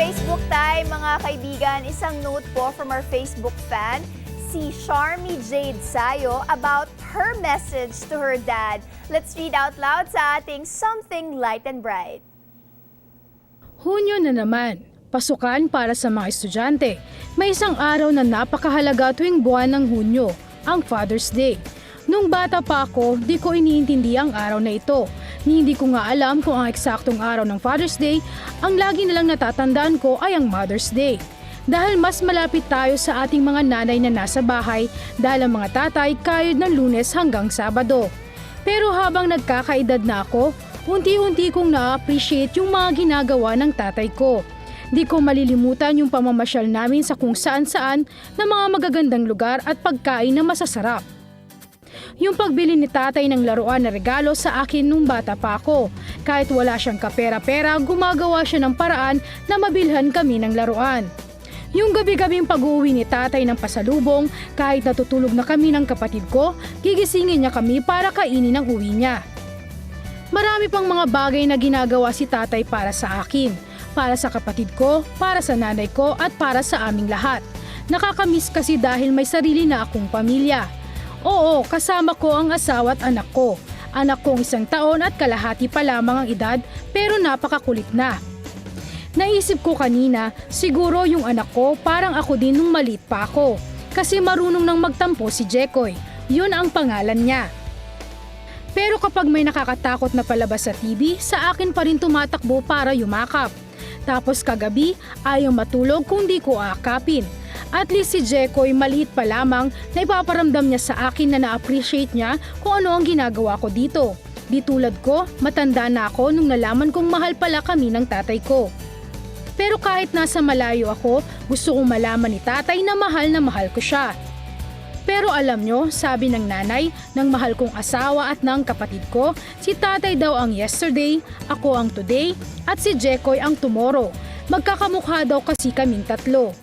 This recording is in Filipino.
Facebook time, mga kaibigan, isang note po from our Facebook fan, si Charmy Jade Sayo, about her message to her dad. Let's read out loud sa ating Something Light and Bright. Hunyo na naman, pasukan para sa mga estudyante. May isang araw na napakahalaga tuwing buwan ng Hunyo, ang Father's Day. Nung bata pa ako, di ko iniintindi ang araw na ito. Hindi ko nga alam kung ang eksaktong araw ng Father's Day, ang lagi nalang natatandaan ko ay ang Mother's Day. Dahil mas malapit tayo sa ating mga nanay na nasa bahay dahil ang mga tatay kayod ng Lunes hanggang Sabado. Pero habang nagkakaedad na ako, unti-unti kong na-appreciate yung mga ginagawa ng tatay ko. Di ko malilimutan yung pamamasyal namin sa kung saan-saan na mga magagandang lugar at pagkain na masasarap. Yung pagbili ni tatay ng laruan na regalo sa akin nung bata pa ako. Kahit wala siyang kapera-pera, gumagawa siya ng paraan na mabilhan kami ng laruan. Yung gabi-gabing pag-uwi ni tatay ng pasalubong, kahit natutulog na kami ng kapatid ko, gigisingin niya kami para kainin ang uwi niya. Marami pang mga bagay na ginagawa si tatay para sa akin, para sa kapatid ko, para sa nanay ko at para sa aming lahat. Nakakamiss kasi dahil may sarili na akong pamilya. Oo, kasama ko ang asawa at anak ko. Anak kong 1 taon at kalahati pa lamang ang edad pero napakakulit na. Naisip ko kanina, siguro yung anak ko parang ako din nung maliit pa ako. Kasi marunong nang magtampo si Jekoy. Yun ang pangalan niya. Pero kapag may nakakatakot na palabas sa TV, sa akin pa rin tumatakbo para yumakap. Tapos kagabi, ayaw matulog kung di ko aakapin. At least si Jekoy maliit pa lamang na ipaparamdam niya sa akin na na-appreciate niya kung ano ang ginagawa ko dito. Di tulad ko, matanda na ako nung nalaman kong mahal pala kami ng tatay ko. Pero kahit nasa malayo ako, gusto kong malaman ni tatay na mahal ko siya. Pero alam nyo, sabi ng nanay, ng mahal kong asawa at ng kapatid ko, si tatay daw ang yesterday, ako ang today, at si Jekoy ang tomorrow. Magkakamukha daw kasi kaming tatlo.